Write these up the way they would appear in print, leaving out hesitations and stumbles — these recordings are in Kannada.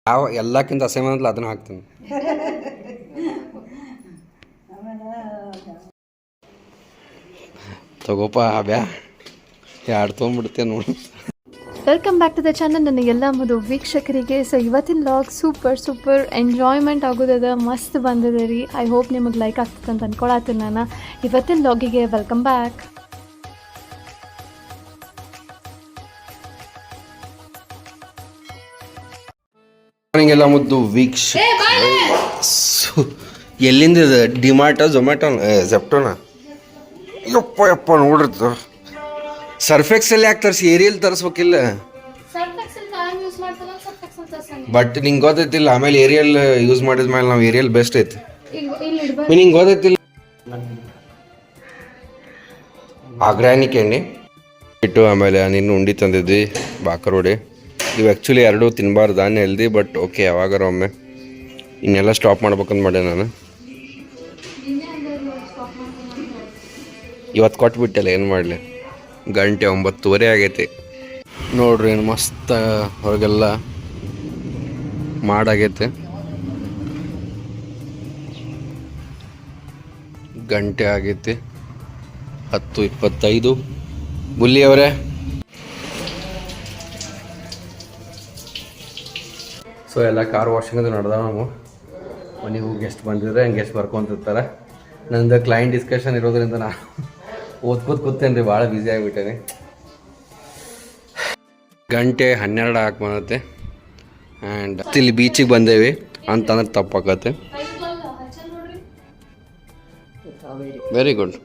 ಯಾವ ಎಲ್ಲಕ್ಕಿಂತ ಅಸಹ್ಯ ಅದನ್ನ ಹಾಕ್ತೀನಿ. ತಗೋಪ ಬ್ಯಾ ಎರಡು ತೊಗೊಂಡ್ಬಿಡ್ತೇನೆ ನೋಡಿ. Welcome back to the channel. ನನ್ನ ಎಲ್ಲ ಮದು ವೀಕ್ಷಕರಿಗೆ. ಸೊ ಇವತ್ತಿನ ಲಾಗ್ ಸೂಪರ್ ಎಂಜಾಯ್ಮೆಂಟ್ ಆಗೋದದ, ಮಸ್ತ್ ಬಂದಿದೆ ರೀ. ಐ ಹೋಪ್ ನಿಮಗೆ ಲೈಕ್ ಆಗ್ತದೆ ಅಂತ ಅನ್ಕೊಳತ್ತೀನಿ ನಾನು. ಇವತ್ತಿನ ಲಾಗಿಗೆ ವೆಲ್ಕಮ್ ಬ್ಯಾಕ್. ಎಲ್ಲ ಮುದ್ದು ವೀಕ್ಷಕ, ಎಲ್ಲಿಂದ ಇದು ಡಿಮಾರ್ಟ ಝೊಮ್ಯಾಟೊ ಜೆಪ್ಟೋನ ಯಪ್ಪ ನೋಡಿರ್ತ ಸರ್ಫೆಕ್ಸಲ್ಲಿ ಯಾಕೆ ತರಿಸಿ ಏರಿಯಲ್ಲಿ ತರಿಸ್ಬೇಕಿಲ್ಲ. ಬಟ್ ನಿಂಗೆ ಗೊತ್ತೈತಿಲ್ಲ, ಆಮೇಲೆ ಏರಿಯಲ್ ಯೂಸ್ ಮಾಡಿದ್ಮೇಲೆ ನಾವು ಏರಿಯಲ್ ಬೆಸ್ಟ್ ಐತಿ. ನಿಂಗೆ ಗೊತ್ತೈತಿಲ್ಲ, ಆರ್ಗ್ಯಾನಿಕ್ ಎಣ್ಣೆ ಇಟ್ಟು ಆಮೇಲೆ ನಿನ್ನ ಉಂಡಿ ತಂದಿದ್ವಿ ಬಾಕರೋಡಿ. ಇವು ಆ್ಯಕ್ಚುಲಿ ಎರಡೂ ತಿನ್ನಬಾರ್ದು, ನಾನು ಹೆಲ್ದಿ, ಬಟ್ ಓಕೆ ಯಾವಾಗಾರ ಒಮ್ಮೆ. ಇನ್ನೆಲ್ಲ ಸ್ಟಾಪ್ ಮಾಡ್ಬೇಕಂತ ಮಾಡೇ ನಾನು. ಇವತ್ತು ಕೊಟ್ಬಿಟ್ಟಲ್ಲ, ಏನು ಮಾಡಲಿ. ಗಂಟೆ 9:30 ಆಗೈತಿ ನೋಡ್ರಿ. ಏನು ಮಸ್ತ್ ಹೊರಗೆಲ್ಲ ಮಾಡಾಗೈತೆ. ಗಂಟೆ ಆಗೈತಿ 10:25. ಬುಲ್ಲಿ ಅವರೇ, ಸೊ ಎಲ್ಲ ಕಾರ್ ವಾಷಿಂಗ್ ಅದು ನಡೆದಾವ. ನಾವು ಮನೆಗೆ ಹೋಗಿ ಗೆಸ್ಟ್ ಬಂದಿದ್ರೆ ಗೆಸ್ಟ್ ಬರ್ಕೊತಿರ್ತಾರೆ. ನಂದು ಕ್ಲೈಂಟ್ ಡಿಸ್ಕಷನ್ ಇರೋದ್ರಿಂದ ನಾನು ಕೂತೇನೆ ರೀ, ಭಾಳ ಬ್ಯುಸಿ ಆಗಿಬಿಟ್ಟೇನೆ. ಗಂಟೆ 12 ಆಗಿ ಬಂದತ್ತೆ. ಆ್ಯಂಡ್ ಇಲ್ಲಿ ಬೀಚಿಗೆ ಬಂದೇವಿ ಅಂತಂದ್ರೆ ತಪ್ಪಾಕತ್ತೆ. Very good.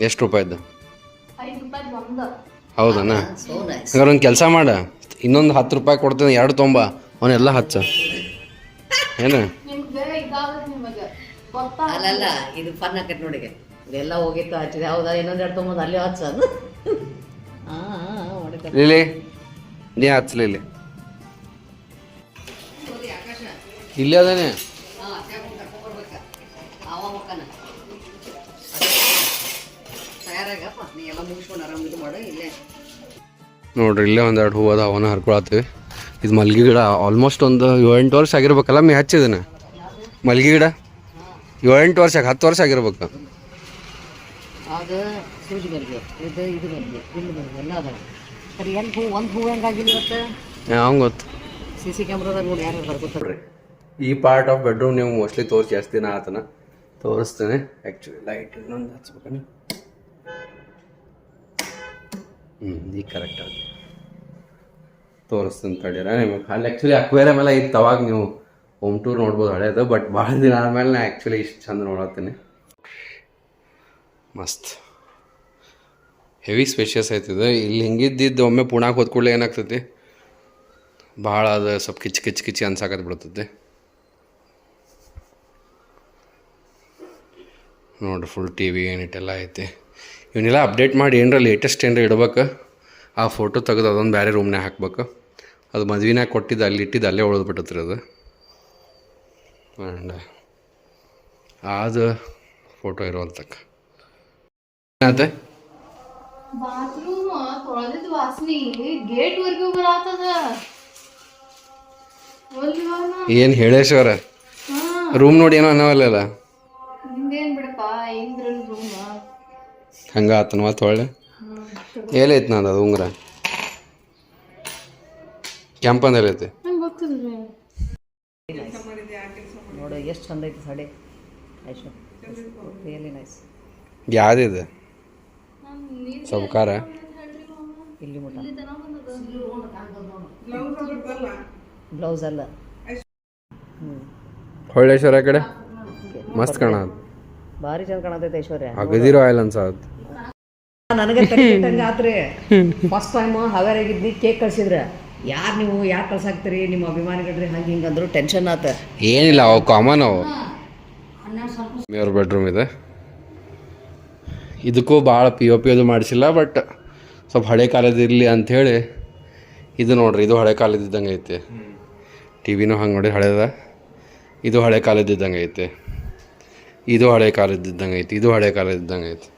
ಎಷ್ಟು ರೂಪಾಯಿದ್ದು? ಹೌದಣ್ಣ? ಹಂಗಾರೆ ಒಂದು ಕೆಲಸ ಮಾಡ, ಇನ್ನೊಂದು 10 ರೂಪಾಯಿ ಕೊಡ್ತೀನಿ, 2 ತೊಂಬ, ಅವನ್ನೆಲ್ಲ ಹಚ್ಚ. ಏನು ಅಲ್ಲಲ್ಲ, ಇದು ಫನ್ ಆಕೈತೆ ನೋಡಿ. ಇದೆಲ್ಲ ಹೋಗಿತ್ತು ಹಚ್ಚಿದೆ. ಹೌದಾ? ಇನ್ನೊಂದು 2 ತೊಂಬತ್ತು ಅಲ್ಲಿ ಹಚ್ಚ. ಲೀಲಿ ನೀ ಹಚ್ಚಲಿ, ಇಲ್ಲೇ ಅದಾನೆ. ನೋಡ್ರಿ, ಇಲ್ಲೇ 1-2 ಹೂವು ಅದ, ಅವನ್ನ ಹರ್ಕೊಳತ್ತೀವಿ. ಇದು ಮಲ್ಗೆ ಗಿಡ ಆಲ್ಮೋಸ್ಟ್ ಒಂದು 7-8 ವರ್ಷ ಆಗಿರ್ಬೇಕಲ್ಲ ಮೇ ಹಚ್ಚಿದನ. ಮಲ್ಗೆ ಗಿಡ 7-8 ವರ್ಷ, 10 ವರ್ಷ ಆಗಿರ್ಬೇಕು. ಅದು ಸೂಜಿ ಮಲ್ಲಿಗೆ, ಇದು ಮಲ್ಲಿಗೆ, ಬಿಲ್ಲು ಮಲ್ಲಿಗೆ ಎಲ್ಲ ಅದಾವ. ಸರಿ, ಎಲ್ಲಿ ಹೂ ಒಂದು ಹೂ ಹೆಂಗಾಗಿಲ್ಲ ಇವತ್ತು? ಹಂಗೆ ಗೊತ್ತು. CC ಕ್ಯಾಮ್ರಾದಾಗ ನೋಡಿ ಯಾರು ಬರ್ಕೊತಾರೆ. ಈ ಪಾರ್ಟ್ ಆಫ್ ಬೆಡ್ರೂಮ್ ನೀವು ಮೋಸ್ಟ್ಲಿ ತೋರಿಸಿ ಜಾಸ್ತಿ ದಿನ ಆತನ ತೋರಿಸ್ತೇನೆ. ಆ್ಯಕ್ಚುಲಿ ಲೈಟ್ ಇನ್ನೊಂದು ಹಚ್ಬೇಕನಿ. ಈಗ ಕರೆಕ್ಟ್ ಆಗಿ ತೋರಿಸ್ತೀನಿ ತಡೀರ ನಿಮಗೆ. ಅಲ್ಲಿ ಆ್ಯಕ್ಚುಲಿ ಅಕ್ವೇರಿಯಮ್ ಎಲ್ಲ ಇತ್ತು, ಅವಾಗ ನೀವು ಹೋಮ್ ಟೂರ್ ನೋಡ್ಬೋದು ಹಳೇದು. ಬಟ್ ಭಾಳ ದಿನ ಆದಮೇಲೆ ನಾ ಆ್ಯಕ್ಚುಲಿ ಇಷ್ಟು ಚಂದ ನೋಡತ್ತೀನಿ. ಮಸ್ತ್ ಹೆವಿ ಸ್ಪೇಷಿಯಸ್ ಆಯ್ತದೆ. ಇಲ್ಲಿ ಹಿಂಗಿದ್ದಿದ್ದು ಒಮ್ಮೆ ಪುಣಾಕ್ ಹೋದ ಕೂಡಲೇ ಏನಾಗ್ತೈತಿ, ಭಾಳ ಅದು ಸ್ವಲ್ಪ ಕಿಚ್ಚಿ ಅನ್ಸಾಕತ್ ಬಿಡ್ತೈತಿ. ನೋಡ್ರಿ, ಫುಲ್ TV ಏನಿಟ್ಟೆಲ್ಲ ಐತಿ. ಇವನ್ನೆಲ್ಲ ಅಪ್ಡೇಟ್ ಮಾಡಿ ಏನರ ಲೇಟೆಸ್ಟ್ ಏನರ ಇಡ್ಬೇಕು. ಆ ಫೋಟೋ ತೆಗೆದು ಅದೊಂದು ಬೇರೆ ರೂಮ್ನಾಗ ಹಾಕ್ಬೇಕು. ಅದು ಮದ್ವಿನಾಗ ಕೊಟ್ಟಿದ್ದು ಅಲ್ಲಿ ಇಟ್ಟಿದ್ದು ಅಲ್ಲೇ ಉಳಿದು ಬಿಟ್ಟತ್ರಿ ಅದು. ಆ್ಯಂಡ್ ಅದು ಫೋಟೋ ಇರೋಲ್ತಕ್ಕ ಏನಾಯ್ತು? ಏನು ಹೇಳೇಶ್ವರ, ರೂಮ್ ನೋಡಿ ಏನೋ ಅನ್ನವಲ್ಲ. ಹಂಗ ಆತನ ಮತ್ತು ಒಳ್ಳೆ ಎಲ್ಲೈತಿ ನಂದು ಅದು ಉಂಗ್ರ ಕೆಂಪಂದ ಐತಿ ನೋಡು ಎಷ್ಟು ಚಂದ ಐತಿ ಸಾಡಿ. Really nice. ಯಾವ್ದಿದೆ ಸಬ್ಕಾರ ಇಲ್ಲಿ ಮುಟ ಬ್ಲೌಸ್ ಅಲ್ಲ. ಹೊಳ್ಳೇಶ್ವರ ಕಡೆ ಮಸ್ತ್ ಕಾಣ, ಭಾರಿ ಚಂದ ಕಾಣತೈತೆ ಐಶ್ವರ್ಯ. ಅಗದಿರೋ ಆಯ್ಲ್ ಅನ್ಸಾತ್ ನನಗೆ. ಆತ್ರಿ ಫಸ್ಟ್ ಟೈಮ್ ಹಾವೇರಿಯಾಗಿದ್ನಿ, ಕೇಕ್ ಕಳ್ಸಿದ್ರೆ ಯಾರು ನೀವು ಯಾರು ಕಳ್ಸಾಕ್ತೀರಿ ನಿಮ್ಮ ಅಭಿಮಾನಿಗಳ್ರಿ ಹಂಗೆ ಹಿಂಗೆ ಅಂದ್ರು. ಟೆನ್ಷನ್ ಆತ. ಏನಿಲ್ಲ, ಅವು ಕಾಮನ್. ಅವು ಮೇವ್ರ ಬೆಡ್ರೂಮ್ ಇದೆ. ಇದಕ್ಕೂ ಭಾಳ POP ಅದು ಮಾಡಿಸಿಲ್ಲ, ಬಟ್ ಸ್ವಲ್ಪ ಹಳೆ ಕಾಲದ ಇರಲಿ ಅಂಥೇಳಿ ಇದು ನೋಡ್ರಿ. ಇದು ಹಳೆ ಕಾಲದಿದ್ದಂಗೆ ಐತೆ. TVನೂ ಹಂಗೆ ನೋಡಿ ಹಳೇದ. ಇದು ಹಳೆ ಕಾಲದಿದ್ದಂಗೆ ಐತೆ. ಇದು ಹಳೆ ಕಾಲದಿದ್ದಂಗೆ ಐತಿ. ಇದು ಹಳೆ ಕಾಲದಿದ್ದಂಗೆ ಐತಿ.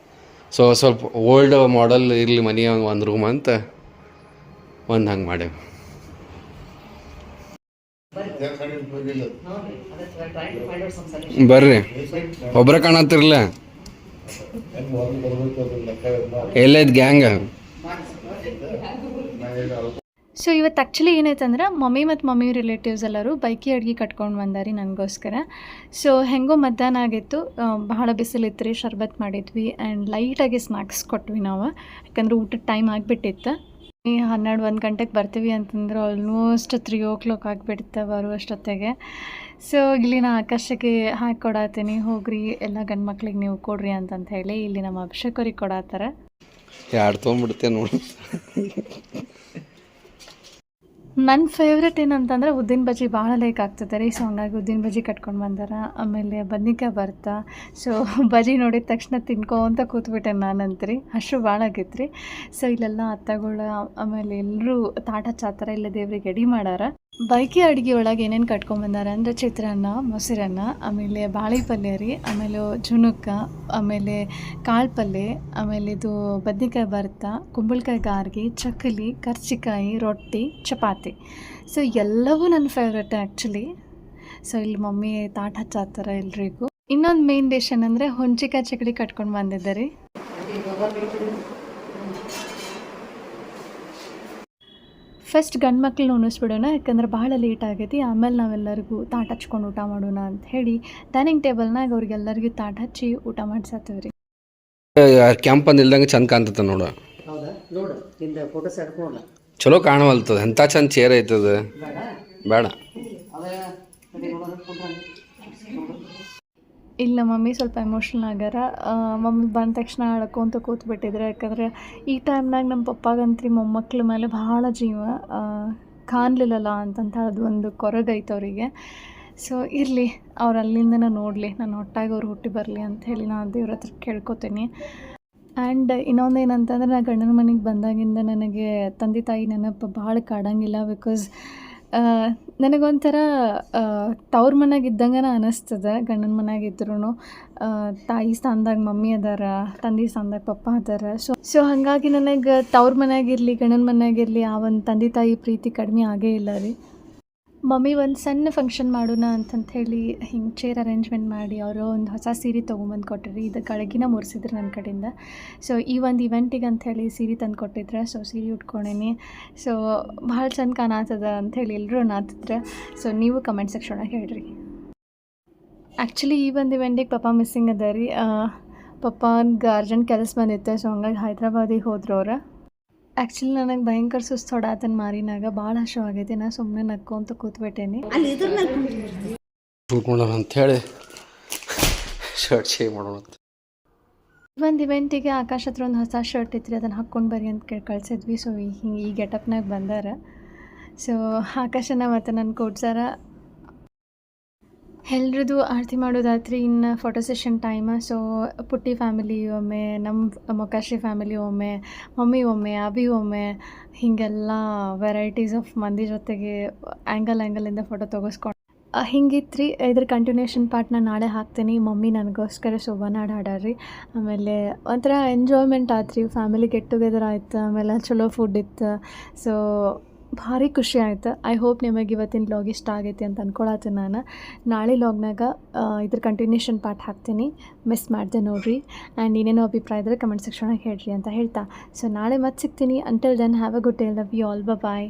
ಸೊ ಸ್ವಲ್ಪ ಓಲ್ಡ್ ಮಾಡೆಲ್ ಇರಲಿ ಮನೆ ಒಂದು ರೂಮ್ ಅಂತ ಒಂದು ಹಂಗೆ ಮಾಡೇವು. ಬರ್ರಿ ಒಬ್ರ ಕಾಣತ್ತಿರ್ಲ ಎಲ್ಲೈತ್ ಗ್ಯಾಂಗ್. ಸೊ ಇವತ್ತು ಆ್ಯಕ್ಚುಲಿ ಏನಾಯ್ತಂದ್ರೆ ಮಮ್ಮಿ ಮತ್ತು ಮಮ್ಮಿ ರಿಲೇಟಿವ್ಸ್ ಎಲ್ಲರೂ ಬೈಕಿ ಅಡ್ಗೆ ಕಟ್ಕೊಂಡು ಬಂದಾರಿ ನನಗೋಸ್ಕರ. ಸೊ ಹೆಂಗೋ ಮಧ್ಯಾಹ್ನ ಆಗಿತ್ತು, ಬಹಳ ಬಿಸಿಲಿತ್ತು ರೀ, ಶರ್ಬತ್ ಮಾಡಿದ್ವಿ ಆ್ಯಂಡ್ ಲೈಟಾಗಿ ಸ್ನ್ಯಾಕ್ಸ್ ಕೊಟ್ವಿ ನಾವು, ಯಾಕಂದ್ರೆ ಊಟದ ಟೈಮ್ ಆಗಿಬಿಟ್ಟಿತ್ತು. 12-1 ಗಂಟೆಗೆ ಬರ್ತೀವಿ ಅಂತಂದ್ರೆ ಆಲ್ಮೋಸ್ಟ್ 3 o'clock ಆಗಿಬಿಡ್ತಾ ಬರುವಷ್ಟೊತ್ತಿಗೆ. ಸೊ ಇಲ್ಲಿ ನಾ ಆಕಾಶಕ್ಕೆ ಹಾಕಿ ಕೊಡತ್ತೀನಿ, ಹೋಗ್ರಿ ಎಲ್ಲ ಗಂಡು ಮಕ್ಳಿಗೆ ನೀವು ಕೊಡ್ರಿ ಅಂತಂತ ಹೇಳಿ ಇಲ್ಲಿ ನಮ್ಮ ಅಭಿಷೇಕವ್ರಿಗೆ ಕೊಡತ್ತಾರ. ಯಾರು ತೊಗೊಂಡ್ಬಿಡ್ತೆ ನೋಡಿ. ನನ್ನ ಫೇವ್ರೆಟ್ ಏನಂತಂದ್ರೆ ಉದ್ದಿನ ಬಜ್ಜಿ ಭಾಳ ಲೈಕ್ ಆಗ್ತದೆ ರೀ. ಸೊ ಹಂಗಾಗಿ ಉದ್ದಿನ ಬಜ್ಜಿ ಕಟ್ಕೊಂಡು ಬಂದಾರ. ಆಮೇಲೆ ಬದ್ನಿಕಾಯಿ ಬರ್ತಾ. ಸೊ ಬಜ್ಜಿ ನೋಡಿದ ತಕ್ಷಣ ತಿನ್ಕೊಂತ ಕೂತ್ಬಿಟ್ಟೆ ನಾನಂತ್ರಿ, ಹಸು ಭಾಳ ಆಗೈತೆ ರೀ. ಸೊ ಇಲ್ಲೆಲ್ಲ ಅತ್ತಗಳು ಆಮೇಲೆ ಎಲ್ಲರೂ ತಾಟ ಹಚ್ಚಾತಾರ, ಇಲ್ಲ ದೇವ್ರಿಗೆ ಎಡಿ ಮಾಡಾರ. ಬೈಕಿ ಅಡುಗೆ ಒಳಗೆ ಏನೇನು ಕಟ್ಕೊಂಬಂದಾರ ಅಂದರೆ ಚಿತ್ರಾನ್ನ, ಮೊಸರನ್ನ, ಆಮೇಲೆ ಬಾಳೆ ಪಲ್ಯ ರೀ, ಆಮೇಲೆ ಜುನುಕ್ಕ, ಆಮೇಲೆ ಕಾಳು ಪಲ್ಯ, ಆಮೇಲೆ ಇದು ಬದ್ನಿಕಾಯಿ ಭರ್ತಾ, ಕುಂಬಳಕಾಯಿ ಗಾರ್ಗಿ, ಚಕ್ಕಲಿ, ಕರ್ಚಿಕಾಯಿ, ರೊಟ್ಟಿ, ಚಪಾತಿ. ಸೊ ಎಲ್ಲವೂ ನನ್ನ ಫೇವ್ರೆಟ್ ಆ್ಯಕ್ಚುಲಿ. ಸೊ ಇಲ್ಲಿ ಮಮ್ಮಿ ತಾಟ ಹಚ್ಚಾತಾರ ಎಲ್ರಿಗೂ. ಇನ್ನೊಂದು ಮೇನ್ ಡಿಶ್ ಏನಂದರೆ ಹುಂಚಿಕಾಯಿ ಚಕ್ಕಡಿ ಕಟ್ಕೊಂಡು ಬಂದಿದ್ದೆ ರೀ. ಫಸ್ಟ್ ಗಂಡು ಮಕ್ಳನ್ನ ಉಣಿಸ್ಬಿಡೋಣ, ಯಾಕಂದ್ರೆ ಭಾಳ ಲೇಟ್ ಆಗೈತಿ. ಆಮೇಲೆ ನಾವೆಲ್ಲರಿಗೂ ತಾಟ ಹಚ್ಕೊಂಡು ಊಟ ಮಾಡೋಣ ಅಂತ ಹೇಳಿ ಡೈನಿಂಗ್ ಟೇಬಲ್ನಾಗ ಅವ್ರಿಗೆಲ್ಲರಿಗೂ ತಾಟ ಹಚ್ಚಿ ಊಟ ಮಾಡಿಸತ್ತೀವಿ ರೀ. ಕ್ಯಾಂಪ್ ಅಂದಿಲ್ದಂಗೆ ಚಂದ ಕಾಣ್ತದ ನೋಡು. ಹೌದಾ, ನೋಡು ನಿಂದ ಫೋಟೋಸ್ ಎಡ್ಕೊಳ್ಳ. ಚಲೋ ಕಾಣವಲ್ತದ, ಎಂಥ ಚಂದ ಚೇರ್ ಐತದ. ಬೇಡ ಇಲ್ಲ ಮಮ್ಮಿ ಸ್ವಲ್ಪ ಎಮೋಷ್ನಲ್ ಆಗ್ಯಾರ. ಮಮ್ಮಿ ಬಂದ ತಕ್ಷಣ ಅಳ್ಕೊಂತ ಕೂತ್ಬಿಟ್ಟಿದ್ರೆ, ಯಾಕಂದ್ರೆ ಈ ಟೈಮ್ನಾಗ ನಮ್ಮ ಪಪ್ಪಾಗಂತ್ರಿ ಮೊಮ್ಮಕ್ಳ ಮೇಲೆ ಭಾಳ ಜೀವ, ಕಾಣಲಿಲ್ಲಲ್ಲ ಅಂತಂತ ಅದು ಒಂದು ಕೊರಗೈತೆ ಅವರಿಗೆ. ಸೊ ಇರಲಿ, ಅವ್ರು ಅಲ್ಲಿಂದನೇ ನೋಡಲಿ, ನಾನು ಹೊಟ್ಟಾಗಿ ಅವ್ರು ಹುಟ್ಟಿ ಬರಲಿ ಅಂಥೇಳಿ ನಾನು ದೇವ್ರ ಹತ್ರ ಕೇಳ್ಕೊತೀನಿ. ಆ್ಯಂಡ್ ಇನ್ನೊಂದು ಏನಂತಂದ್ರೆ, ನಾನು ಗಂಡನ ಮನೆಗೆ ಬಂದಾಗಿಂದ ನನಗೆ ತಂದೆ ತಾಯಿ ನೆನಪು ಭಾಳ ಕಾಡಂಗಿಲ್ಲ. ಬಿಕಾಸ್ ನನಗೊಂಥರ ತವ್ರ ಮನೆಯಾಗ ಇದ್ದಂಗೆ ಅನ್ನಿಸ್ತದೆ. ಗಂಡನ ಮನೆಯಾಗ ಇದ್ರೂ ತಾಯಿ ಸ್ಥಾನದಾಗ ಮಮ್ಮಿ ಅದಾರ, ತಂದೆ ಸ್ಥಾನದಾಗ ಪಪ್ಪ ಅದಾರ. ಸೊ ಹಾಗಾಗಿ ನನಗೆ ತವ್ರ ಮನೆಯಾಗಿರಲಿ ಗಂಡನ ಮನೆಯಾಗಿರಲಿ ಆ ಒಂದು ತಂದೆ ತಾಯಿ ಪ್ರೀತಿ ಕಡಿಮೆ ಆಗೇ ಇಲ್ಲ ರೀ. ಮಮ್ಮಿ ಒಂದು ಸಣ್ಣ ಫಂಕ್ಷನ್ ಮಾಡೋಣ ಹೇಳಿ ಹಿಂಗೆ ಚೇರ್ ಅರೇಂಜ್ಮೆಂಟ್ ಮಾಡಿ ಅವರು ಒಂದು ಹೊಸ ಸೀರೆ ತೊಗೊಂಬಂದು ಕೊಟ್ಟಿರಿ. ಇದು ಗಳಗಿನ ಮುರಿಸಿದ್ರು ನನ್ನ ಕಡೆಯಿಂದ. ಸೊ ಈ ಒಂದು ಇವೆಂಟಿಗೆ ಅಂಥೇಳಿ ಸೀರೆ ತಂದು ಕೊಟ್ಟಿದ್ರೆ, ಸೊ ಸೀರೆ ಉಟ್ಕೊಂಡೇನಿ. ಸೊ ಭಾಳ ಚಂದ ಕಾಣತ್ತದ ಅಂಥೇಳಿ ಎಲ್ಲರೂ ಅನ್ನತ್ತಿದ್ರೆ. ಸೊ ನೀವು ಕಮೆಂಟ್ ಸೆಕ್ಷನಾಗ ಹೇಳ್ರಿ. ಆ್ಯಕ್ಚುಲಿ ಈ ಒಂದು ಇವೆಂಟಿಗೆ ಪಪ್ಪ ಮಿಸ್ಸಿಂಗ್ ಅದ ರೀ. ಪಪ್ಪನಿಗೆ ಅರ್ಜೆಂಟ್ ಕೆಲಸ ಬಂದಿತ್ತು. ಸೊ ಹಂಗಾಗಿ ಹೈದ್ರಾಬಾದಿಗೆ ಹೋದ್ರು ಅವ್ರು. ಆ್ಯಕ್ಚುಲಿ ನನಗೆ ಭಯಂಕರ ಸುಸ್ತು ಹೊಡಾತನ ಮಾರಿನಾಗ ಭಾಳ ಹಸಿವಾಗೈತಿ. ನಾ ಸುಮ್ಮನೆ ನಕ್ಕೊಂತ ಕೂತ್ಬಿಟ್ಟೇನಿ. ಶೂಟ್ ಮಾಡೋಣ ಅಂಥೇಳಿ ಶರ್ಟ್ ಚೇಂಜ್ ಮಾಡೋಣ. ಒಂದು ಇವೆಂಟಿಗೆ ಆಕಾಶ ಹತ್ರ ಒಂದು ಹೊಸ ಶರ್ಟ್ ಇತ್ತು ರೀ, ಅದನ್ನು ಹಾಕ್ಕೊಂಡು ಬರ್ರಿ ಅಂತ ಕಳಿಸಿದ್ವಿ. ಸೊ ಹಿಂಗೆ ಈ ಗೆಟಪ್ನಾಗ ಬಂದಾರ. ಸೊ ಆಕಾಶನ ಮತ್ತು ನನ್ನ ಕೊಡ್ಸಾರ. ಎಲ್ರದ್ದು ಆರತಿ ಮಾಡೋದಾತ್ರಿ. ಇನ್ನು ಫೋಟೋ ಸೆಷನ್ ಟೈಮ. ಸೊ ಪುಟ್ಟಿ ಫ್ಯಾಮಿಲಿ ಒಮ್ಮೆ, ನಮ್ಮ ಮೊಕಾಶಿ ಫ್ಯಾಮಿಲಿ ಒಮ್ಮೆ, ಮಮ್ಮಿ ಒಮ್ಮೆ, ಅಭಿ ಒಮ್ಮೆ, ಹೀಗೆಲ್ಲ ವೆರೈಟೀಸ್ ಆಫ್ ಮಂದಿ ಜೊತೆಗೆ ಆ್ಯಂಗಲಿಂದ ಫೋಟೋ ತೆಗೆಸ್ಕೊಂಡು ಹಿಂಗಿತ್ತು ರೀ. ಇದ್ರ ಕಂಟಿನ್ಯೂಷನ್ ಪಾರ್ಟ್ ನಾನು ನಾಳೆ ಹಾಕ್ತೀನಿ. ಮಮ್ಮಿ ನನಗೋಸ್ಕರ ಶೋಭಾನ ಹಾಡಾಡ್ರಿ. ಆಮೇಲೆ ಒಂಥರ ಎಂಜಾಯ್ಮೆಂಟ್ ಆಯ್ತು ರೀ, ಫ್ಯಾಮಿಲಿ ಗೆಟ್ ಟುಗೆದರ್ ಆಯ್ತು. ಆಮೇಲೆ ಚಲೋ ಫುಡ್ ಇತ್ತು. ಸೊ ಭಾರಿ ಖುಷಿ ಆಯ್ತು. ಐ ಹೋಪ್ ನಿಮಗೆ ಇವತ್ತಿನ ವ್ಲಾಗ್ ಇಷ್ಟ ಆಗೈತಿ ಅಂತ ಅಂದ್ಕೊಳತ್ತೀನಿ ನಾನು. ನಾಳೆ ವ್ಲಾಗ್ನಾಗ ಇದ್ರ ಕಂಟಿನ್ಯೂಷನ್ ಪಾರ್ಟ್ ಹಾಕ್ತೀನಿ, ಮಿಸ್ ಮಾಡಿದೆ ನೋಡಿರಿ. ಆ್ಯಂಡ್ ಏನೇನೋ ಅಭಿಪ್ರಾಯ ಇದ್ದರೆ ಕಮೆಂಟ್ ಸೆಕ್ಷನಾಗ ಹೇಳ್ರಿ ಅಂತ ಹೇಳ್ತಾ, ಸೊ ನಾಳೆ ಮತ್ತೆ ಸಿಗ್ತೀನಿ. Until then have a good day. Love you all. Bye.